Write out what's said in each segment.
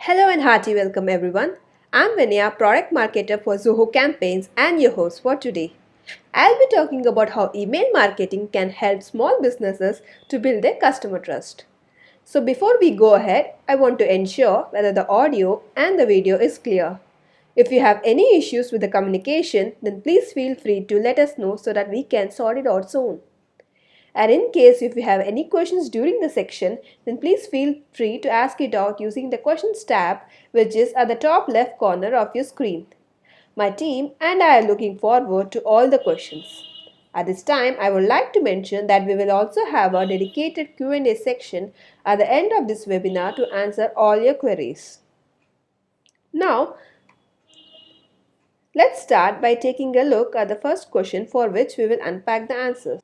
Hello and hearty welcome everyone. I'm Vinaya, product marketer for Zoho Campaigns and your host for today. I'll be talking about how email marketing can help small businesses to build their customer trust. So before we go ahead, I want to ensure whether the audio and the video is clear. If you have any issues with the communication, then please feel free to let us know so that we can sort it out soon. And in case if you have any questions during the section, then please feel free to ask it out using the questions tab which is at the top left corner of your screen. My team and I are looking forward to all the questions. At this time, I would like to mention that we will also have a dedicated Q&A section at the end of this webinar to answer all your queries. Now, let's start by taking a look at the first question for which we will unpack the answers.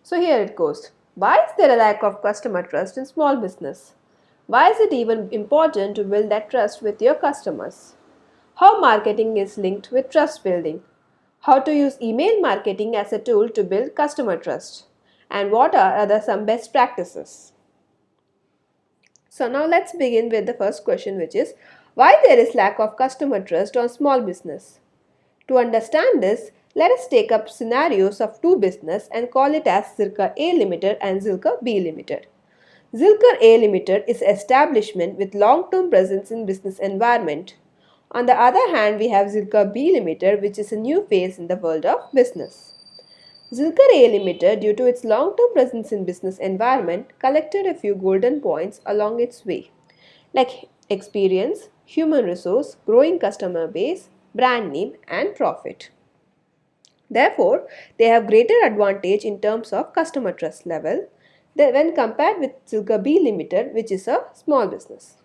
So here it goes. Why is there a lack of customer trust in small business? Why is it even important to build that trust with your customers? How marketing is linked with trust building? How to use email marketing as a tool to build customer trust? And what are some best practices? So now let's begin with the first question, which is why there is lack of customer trust on small business? To understand this, let us take up scenarios of two business and call it as Zilker A Limited and Zilker B Limited. Zilker A Limited is establishment with long-term presence in business environment. On the other hand, we have Zilker B Limited, which is a new phase in the world of business. Zilker A Limited, due to its long-term presence in business environment, collected a few golden points along its way, like experience, human resource, growing customer base, brand name and profit. Therefore, they have greater advantage in terms of customer trust level when compared with Zilker B Limited, which is a small business.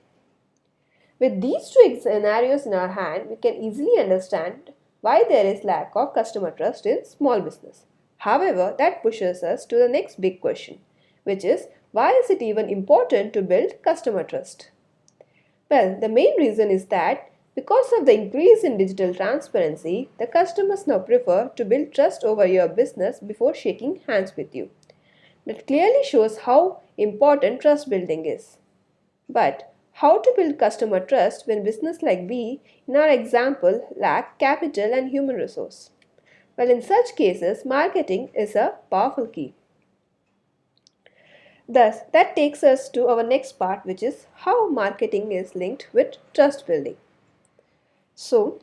With these two scenarios in our hand, we can easily understand why there is lack of customer trust in small business. However, that pushes us to the next big question, which is why is it even important to build customer trust? Well, the main reason is that because of the increase in digital transparency, the customers now prefer to build trust over your business before shaking hands with you. That clearly shows how important trust building is. But how to build customer trust when business like we, in our example, lack capital and human resource? Well, in such cases, marketing is a powerful key. Thus, that takes us to our next part, which is how marketing is linked with trust building. So,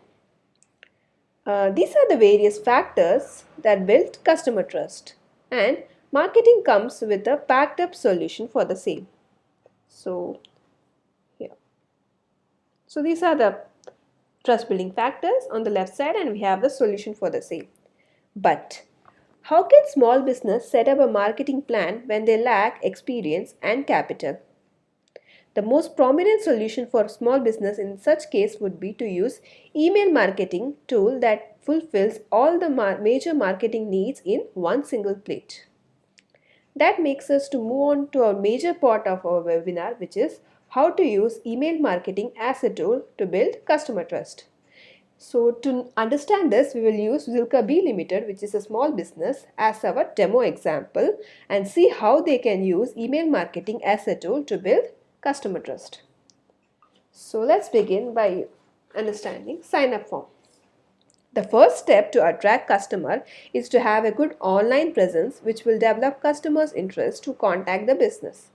these are the various factors that build customer trust, and marketing comes with a packed up solution for the same. So, here. So, these are the trust building factors on the left side, and we have the solution for the same. But how can small business set up a marketing plan when they lack experience and capital? The most prominent solution for small business in such case would be to use email marketing tool that fulfills all the major marketing needs in one single plate. That makes us to move on to a major part of our webinar, which is how to use email marketing as a tool to build customer trust. So to understand this, we will use Zilker B Limited, which is a small business, as our demo example and see how they can use email marketing as a tool to build customer trust. So let's begin by understanding sign up form. The first step to attract customer is to have a good online presence which will develop customers' interest to contact the business.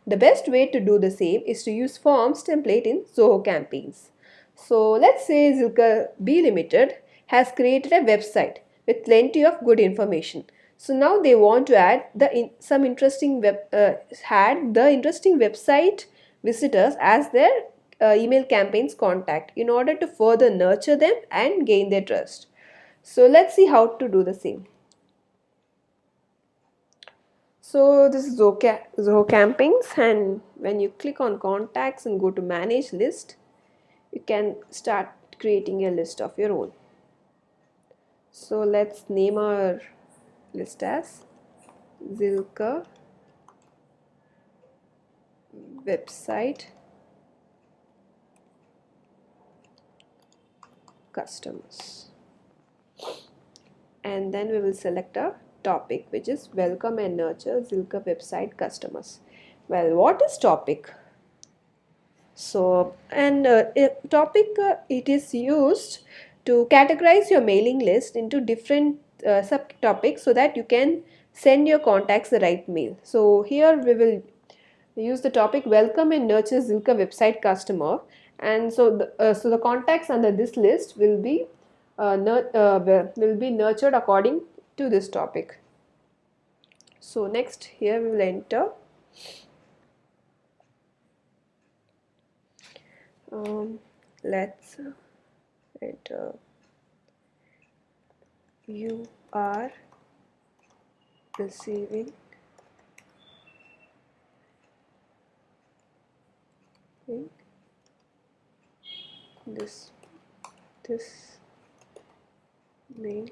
The best way to do the same is to use forms template in Zoho Campaigns. So let's say Zilker B Limited has created a website with plenty of good information. So now they want to add some interesting interesting website visitors as their email campaigns contact in order to further nurture them and gain their trust. So let's see how to do the same. So this is Zoho Campaigns, and when you click on contacts and go to manage list, you can start creating a list of your own. So let's name our list as Zilker website customers, and then we will select a topic which is welcome and nurture Zilker website customers. Well, what is topic? So, and topic it is used to categorize your mailing list into different subtopics so that you can send your contacts the right mail. So here we will use the topic welcome and nurture Zilka website customer, and so the contacts under this list will be nurtured according to this topic. So next here we will enter let's enter you are receiving this this mail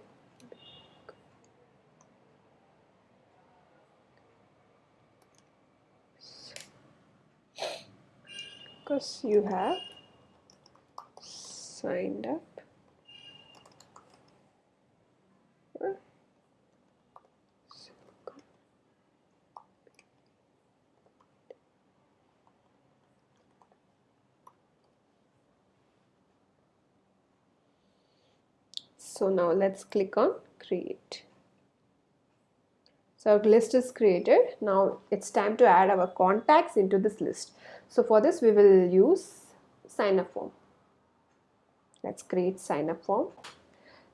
because you have signed up for So now let's click on create. So our list is created. Now it's time to add our contacts into this list. So for this we will use sign up form. Let's create sign up form.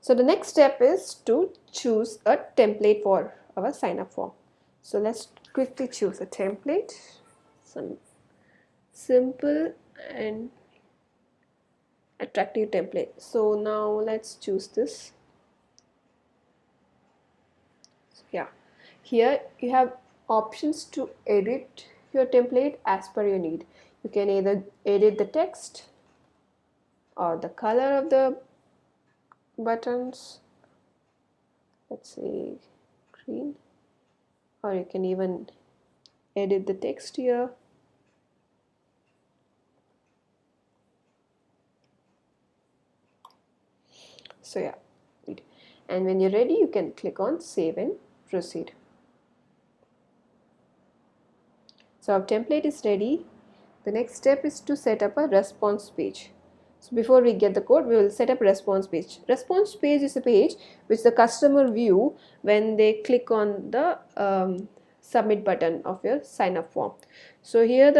So the next step is to choose a template for our sign up form. So let's quickly choose a template, some simple and attractive template. So now let's choose this. Yeah, here you have options to edit your template as per your need. You can either edit the text or the color of the buttons, let's say green, or you can even edit the text here. So yeah, and when you're ready you can click on save and proceed. So our template is ready. The next step is to set up a response page. So before we get the code, we will set up response page. Response page is a page which the customer view when they click on the submit button of your sign up form. So here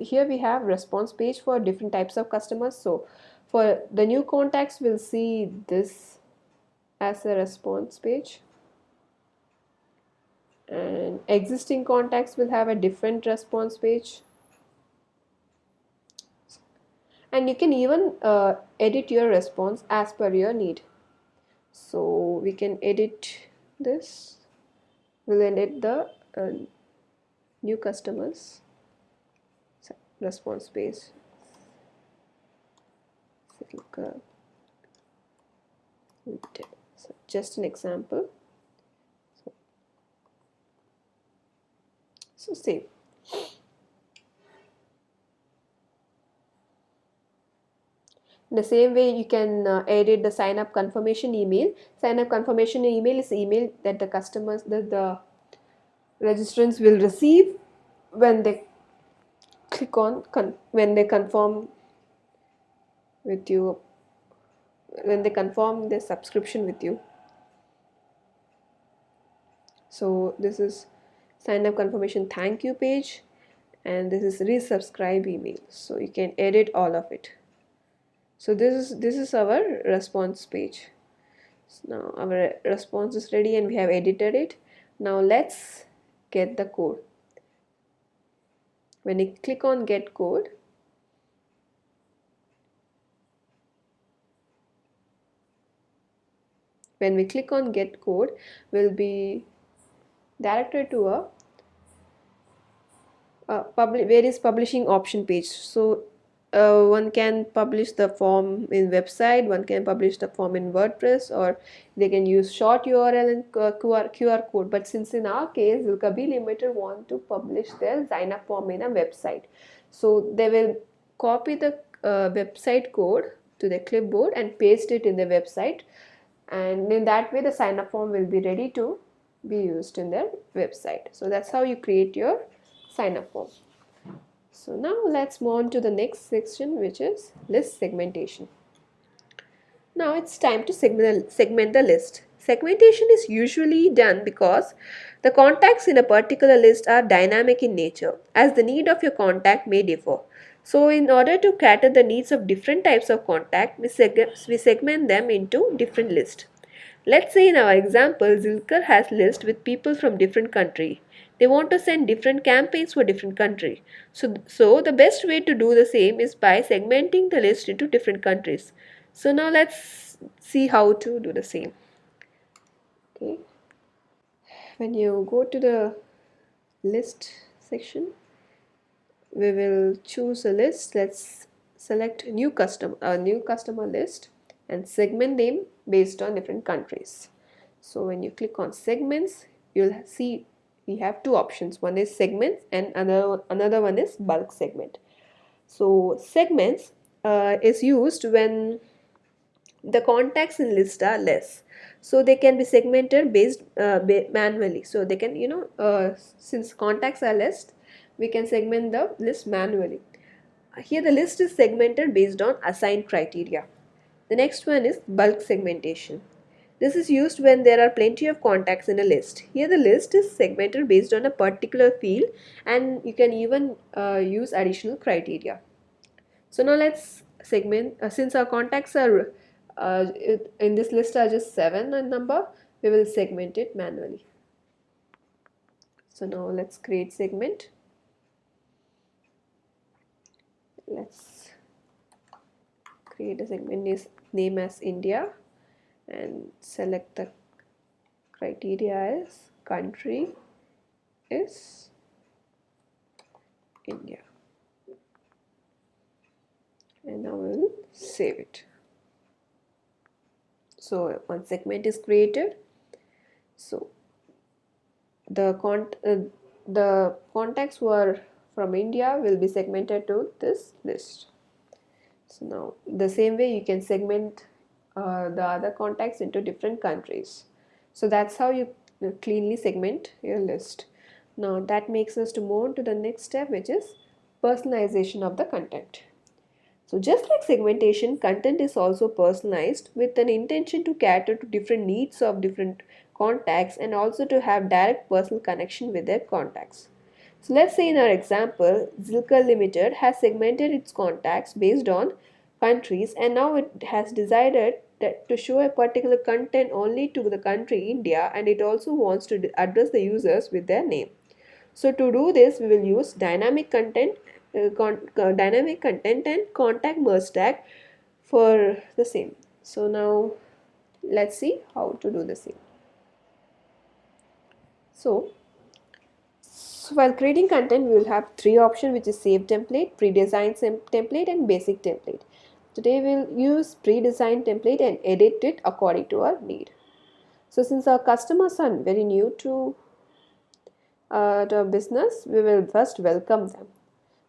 here we have response page for different types of customers. So for the new contacts, we'll see this as a response page, and existing contacts will have a different response page. And you can even edit your response as per your need. So we can edit this. We'll edit the new customers response page. So just an example. So save. In the same way, you can edit the sign up confirmation email. Sign up confirmation email is email that the customers, the registrants will receive when they click on when they confirm with you, when they confirm their subscription with you. So this is sign up confirmation thank you page, and this is resubscribe email. So you can edit all of it. So this is our response page. So now our response is ready and we have edited it. Now let's get the code. When you click on get code, we'll be directed to a various publishing option page. So one can publish the form in website, one can publish the form in WordPress, or they can use short URL and QR code. But since in our case Zilka Limited want to publish their sign up form in a website, so they will copy the website code to the clipboard and paste it in the website, and in that way the sign up form will be ready to be used in their website. So that's how you create your sign up form. So So now let's move on to the next section, which is list segmentation. Now it's time to segment the list. Segmentation is usually done because the contacts in a particular list are dynamic in nature, as the need of your contact may differ. So in order to cater the needs of different types of contact, we segment them into different lists. Let's say in our example, Zilker has list with people from different country. They want to send different campaigns for different country. So the best way to do the same is by segmenting the list into different countries. So now let's see how to do the same. Okay. When you go to the list section, we will choose a list. Let's select a new customer list and segment them based on different countries. So when you click on segments, you'll see we have two options. One is segments and another one is bulk segment. So segments is used when the contacts in list are less, so they can be segmented based manually. So they can, since contacts are less, we can segment the list manually. Here the list is segmented based on assigned criteria. The next one is bulk segmentation. This is used when there are plenty of contacts in a list. Here the list is segmented based on a particular field, and you can even use additional criteria. So now let's segment, since our contacts are in this list are just 7 in number, we will segment it manually. So now let's create segment. Let's create a segment name as India and select the criteria as country is India, and now we will save it. So one segment is created. So the contacts who are from India will be segmented to this list. So now the same way you can segment the other contacts into different countries. So that's how you cleanly segment your list. Now that makes us to move on to the next step, which is personalization of the content. So just like segmentation, content is also personalized with an intention to cater to different needs of different contacts and also to have direct personal connection with their contacts. So let's say in our example, Zilker Limited has segmented its contacts based on countries, and now it has decided that to show a particular content only to the country India, and it also wants to address the users with their name. So to do this, we will use dynamic content and contact merge tag for the same. So now let's see how to do the same. So while creating content, we will have three options, which is save template, pre-designed template, and basic template. Today we'll use pre-designed template and edit it according to our need. So since our customers are very new to our business, we will first welcome them.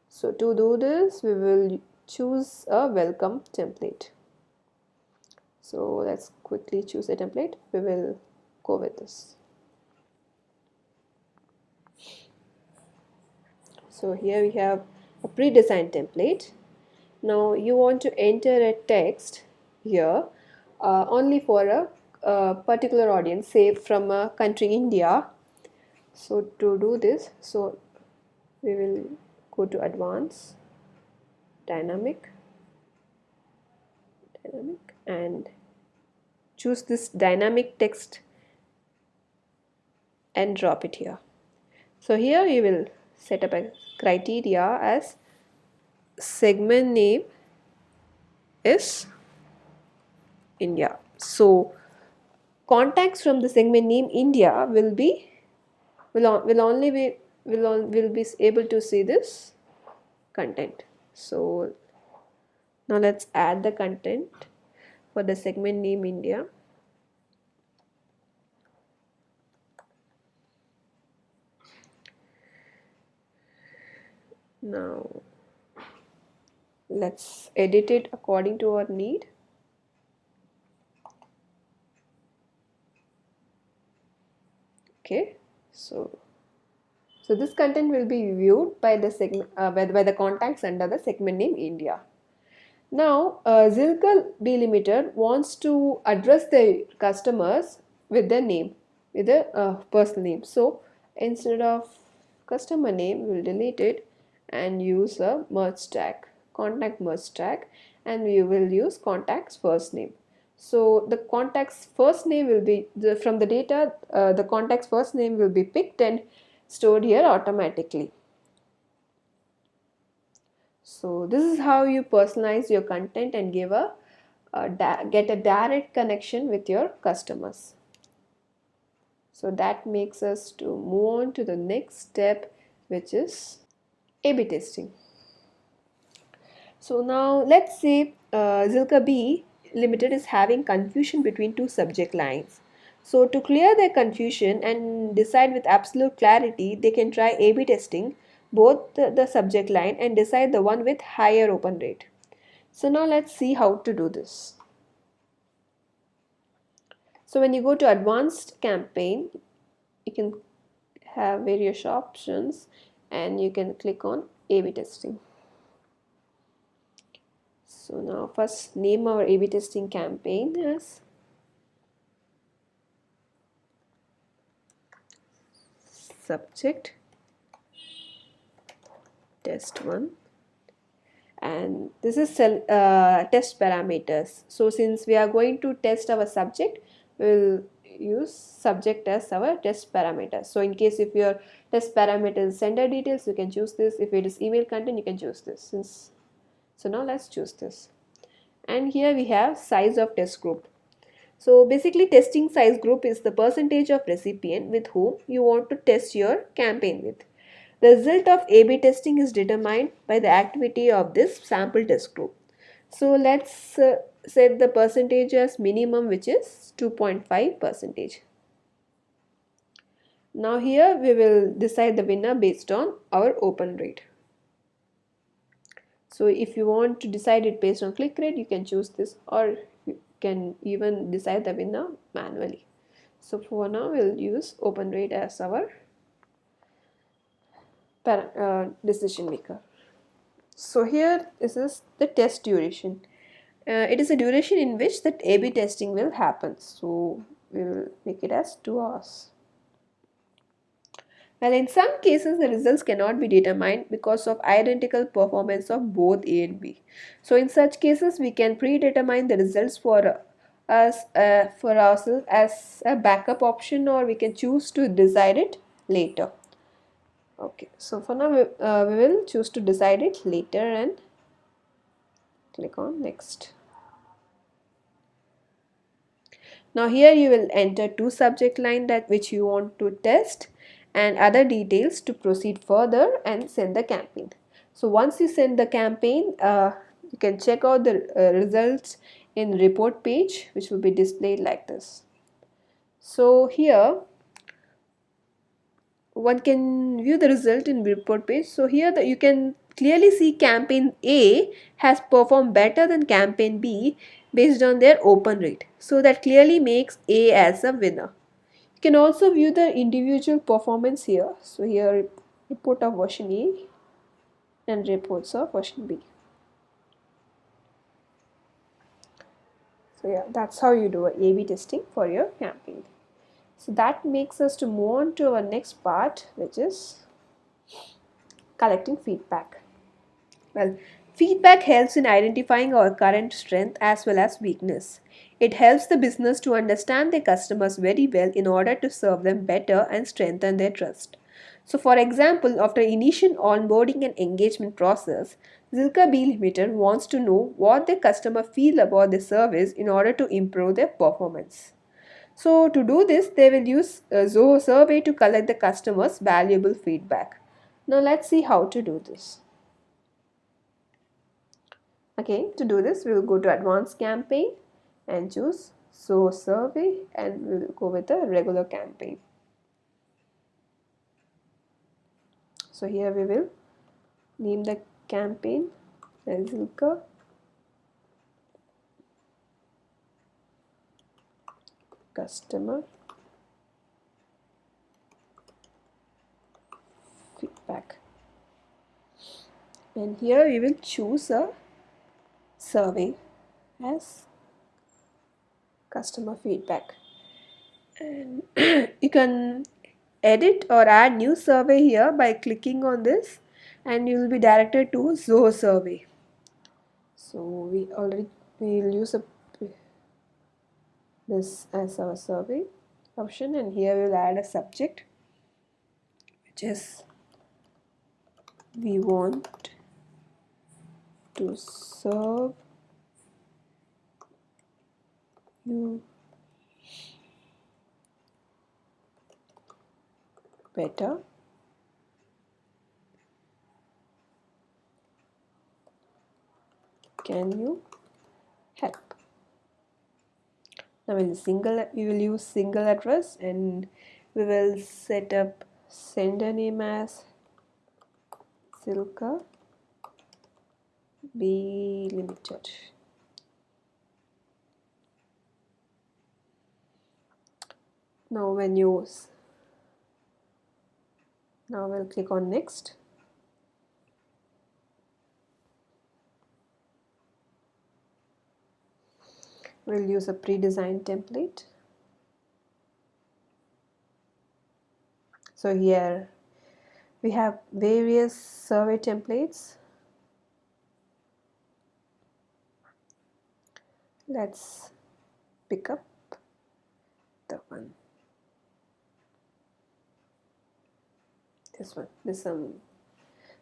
So to do this, we will choose a welcome template. So let's quickly choose a template. We will go with this. So here we have a pre-designed template. Now you want to enter a text here only for a particular audience, say from a country India. So to do this, so we will go to advanced, dynamic, and choose this dynamic text and drop it here. So here you will set up a criteria as segment name is India. So contacts from the segment name India will be able to see this content. So now let's add the content for the segment name India. Now let's edit it according to our need. Okay, so So this content will be viewed by the by the contacts under the segment name India. Now, Zilker B Limited wants to address the customers with their name, with their personal name. So, instead of customer name, we'll delete it and use a merge tag, contact merge tag, and we will use contact's first name. So, the contact's first name will be, from the data, the contact's first name will be picked and stored here automatically. So this is how you personalize your content and give get a direct connection with your customers. So that makes us to move on to the next step, which is A/B testing. So now let's say Zilka B Limited is having confusion between two subject lines. So to clear their confusion and decide with absolute clarity, they can try A/B testing both the subject line and decide the one with higher open rate. So now let's see how to do this. So when you go to advanced campaign, you can have various options and you can click on A/B testing. So now first name our A/B testing campaign as subject test 1, and this is test parameters. So since we are going to test our subject, we'll use subject as our test parameter. So in case if your test parameter is sender details, you can choose this. If it is email content, you can choose this. So now let's choose this. And here we have size of test group. So basically testing size group is the percentage of recipient with whom you want to test your campaign with. The result of A/B testing is determined by the activity of this sample test group. So let's set the percentage as minimum, which is 2.5 percentage. Now here we will decide the winner based on our open rate. So if you want to decide it based on click rate, you can choose this, or you can even decide the winner manually. So for now we'll use open rate as our decision maker. So here this is the test duration. It is a duration in which that A/B testing will happen. So we will make it as 2 hours. Well, in some cases, the results cannot be determined because of identical performance of both A and B. So, in such cases, we can predetermine the results for us for ourselves as a backup option, or we can choose to decide it later. Okay, so for now, we will choose to decide it later and click on next. Now here you will enter two subject line that which you want to test and other details to proceed further and send the campaign. So once you send the campaign, you can check out the results in report page, which will be displayed like this. So here one can view the result in report page. So here you can clearly see campaign A has performed better than campaign B based on their open rate. So that clearly makes A as a winner. You can also view the individual performance here. So here report of version A and reports of version B. So yeah, that's how you do a A/B testing for your campaign. So that makes us to move on to our next part, which is collecting feedback. Well, feedback helps in identifying our current strength as well as weakness. It helps the business to understand their customers very well in order to serve them better and strengthen their trust. So, for example, after initial onboarding and engagement process, Zilka B Limited wants to know what their customer feel about the service in order to improve their performance. So, to do this, they will use a Zoho survey to collect the customer's valuable feedback. Now, let's see how to do this. Again, to do this, we will go to advanced campaign and choose Zoho survey, and we will go with a regular campaign. So here we will name the campaign as Zilka customer feedback. And here we will choose a survey as customer feedback. And you can edit or add new survey here by clicking on this, and you will be directed to Zoho survey. So we will use this as our survey option, and here we will add a subject which is we want to serve you better. Can you help? Now we will use single address, and we will set up sender name as Silka B Limited. Now we'll click on next. We'll use a pre-designed template. So here we have various survey templates. Let's pick up the one. This one.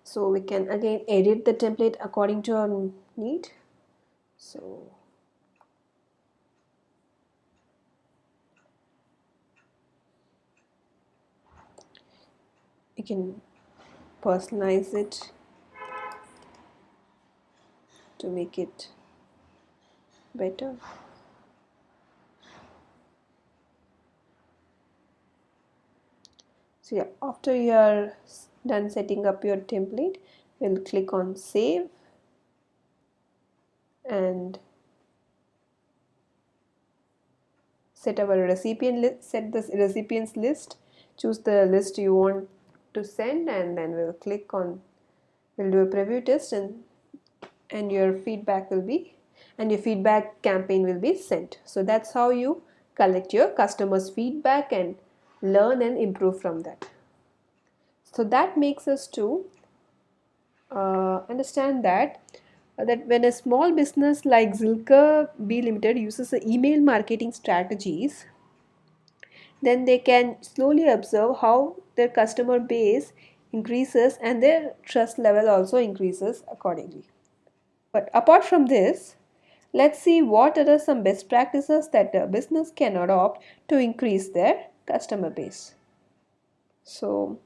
So we can again edit the template according to our need. So you can personalize it to make it better. So yeah, after you are done setting up your template, we'll click on save and set our recipient list, set the recipients list, choose the list you want to send, and then we'll do a preview test, and your feedback campaign will be sent. So that's how you collect your customers' feedback and learn and improve from that. So that makes us to understand that when a small business like Zilka B Limited uses the email marketing strategies, then they can slowly observe how their customer base increases and their trust level also increases accordingly. But apart from this, let's see what are some best practices that a business can adopt to increase their customer base. So,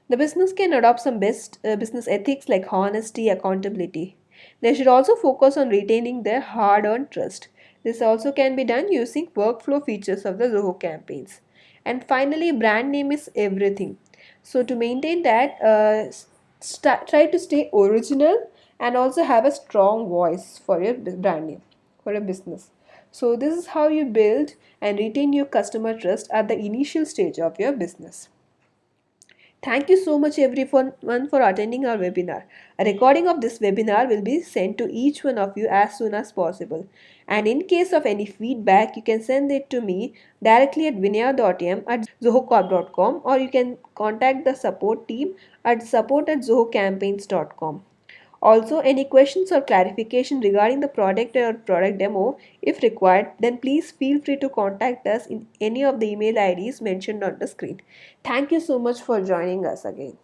the business can adopt some best business ethics like honesty, accountability. They should also focus on retaining their hard earned trust. This also can be done using workflow features of the Zoho campaigns. And finally, brand name is everything. So, to maintain that, try to stay original and also have a strong voice for your brand name, for a business. So, this is how you build and retain your customer trust at the initial stage of your business. Thank you so much everyone for attending our webinar. A recording of this webinar will be sent to each one of you as soon as possible. And in case of any feedback, you can send it to me directly at vinaya.m@zohocorp.com, or you can contact the support team at support@zohocampaigns.com. Also, any questions or clarification regarding the product or product demo, if required, then please feel free to contact us in any of the email IDs mentioned on the screen. Thank you so much for joining us again.